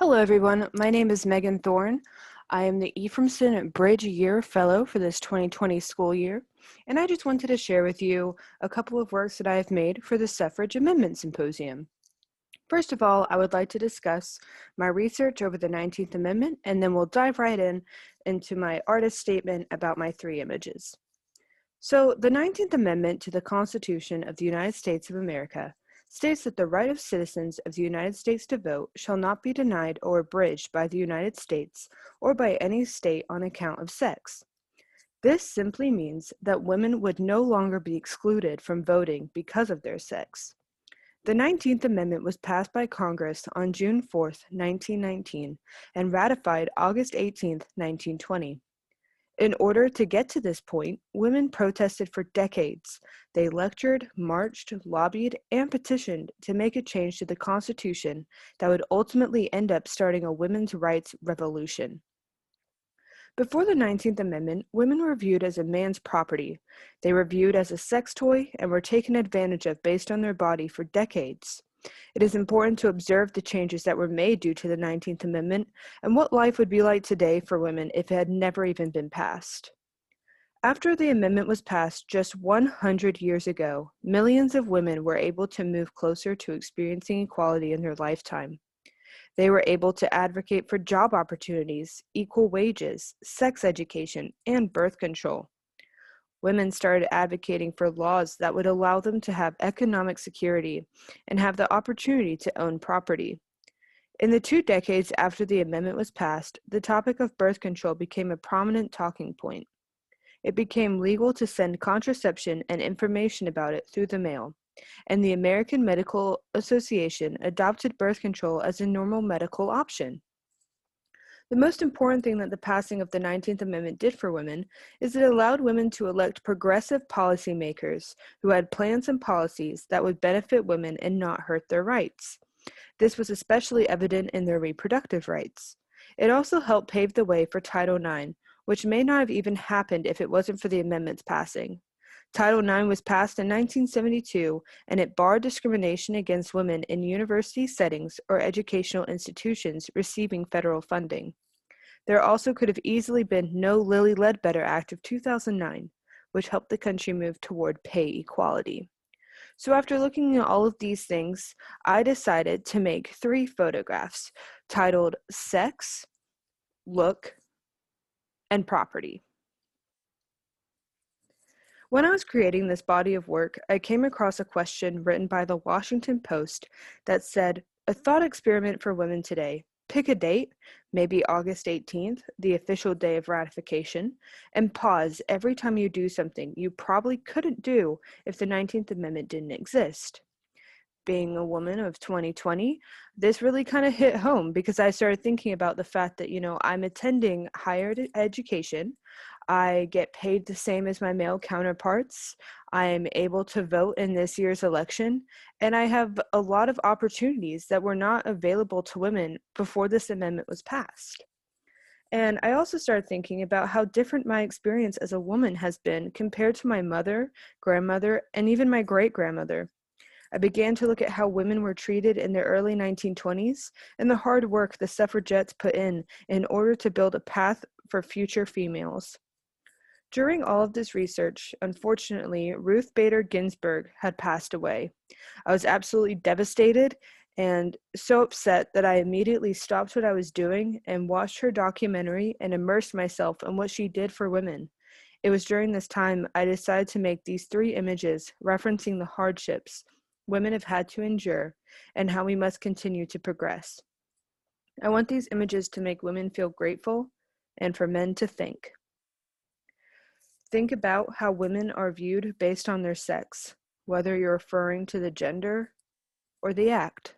Hello, everyone. My name is Megan Thorne. I am the Ephraimson Bridge Year Fellow for this 2020 school year, and I just wanted to share with you a couple of works that I have made for the Suffrage Amendment Symposium. First of all, I would like to discuss my research over the 19th Amendment, and then we'll dive right into my artist statement about my three images. So, the 19th Amendment to the Constitution of the United States of America states that the right of citizens of the United States to vote shall not be denied or abridged by the United States or by any state on account of sex. This simply means that women would no longer be excluded from voting because of their sex. The 19th Amendment was passed by Congress on June 4, 1919, and ratified August 18, 1920. In order to get to this point, women protested for decades. They lectured, marched, lobbied, and petitioned to make a change to the Constitution that would ultimately end up starting a women's rights revolution. Before the 19th Amendment, women were viewed as a man's property. They were viewed as a sex toy and were taken advantage of based on their body for decades. It is important to observe the changes that were made due to the 19th Amendment and what life would be like today for women if it had never even been passed. After the amendment was passed just 100 years ago, millions of women were able to move closer to experiencing equality in their lifetime. They were able to advocate for job opportunities, equal wages, sex education, and birth control. Women started advocating for laws that would allow them to have economic security and have the opportunity to own property. In the 2 decades after the amendment was passed, the topic of birth control became a prominent talking point. It became legal to send contraception and information about it through the mail, and the American Medical Association adopted birth control as a normal medical option. The most important thing that the passing of the 19th Amendment did for women is it allowed women to elect progressive policymakers who had plans and policies that would benefit women and not hurt their rights. This was especially evident in their reproductive rights. It also helped pave the way for Title IX, which may not have even happened if it wasn't for the amendment's passing. Title IX was passed in 1972, and it barred discrimination against women in university settings or educational institutions receiving federal funding. There also could have easily been no Lilly Ledbetter Act of 2009, which helped the country move toward pay equality. So after looking at all of these things, I decided to make 3 photographs titled Sex, Look, and Property. When I was creating this body of work, I came across a question written by the Washington Post that said, "A thought experiment for women today. Pick a date, maybe August 18th, the official day of ratification, and pause every time you do something you probably couldn't do if the 19th Amendment didn't exist." Being a woman of 2020, this really kind of hit home because I started thinking about the fact that, I'm attending higher education. I get paid the same as my male counterparts. I am able to vote in this year's election, and I have a lot of opportunities that were not available to women before this amendment was passed. And I also started thinking about how different my experience as a woman has been compared to my mother, grandmother, and even my great-grandmother. I began to look at how women were treated in the early 1920s and the hard work the suffragettes put in order to build a path for future females. During all of this research, unfortunately, Ruth Bader Ginsburg had passed away. I was absolutely devastated and so upset that I immediately stopped what I was doing and watched her documentary and immersed myself in what she did for women. It was during this time I decided to make these 3 images referencing the hardships women have had to endure and how we must continue to progress. I want these images to make women feel grateful and for men to think. Think about how women are viewed based on their sex, whether you're referring to the gender or the act.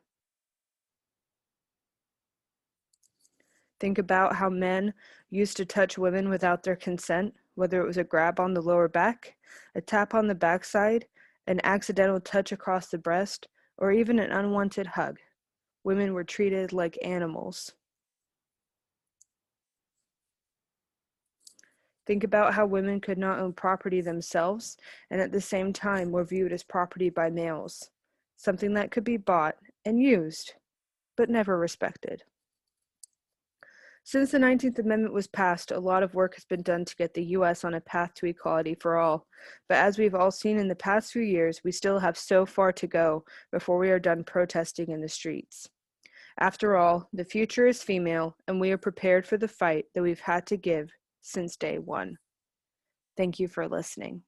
Think about how men used to touch women without their consent, whether it was a grab on the lower back, a tap on the backside, an accidental touch across the breast, or even an unwanted hug. Women were treated like animals. Think about how women could not own property themselves and at the same time were viewed as property by males, something that could be bought and used, but never respected. Since the 19th Amendment was passed, a lot of work has been done to get the U.S. on a path to equality for all. But as we've all seen in the past few years, we still have so far to go before we are done protesting in the streets. After all, the future is female, and we are prepared for the fight that we've had to give since day one. Thank you for listening.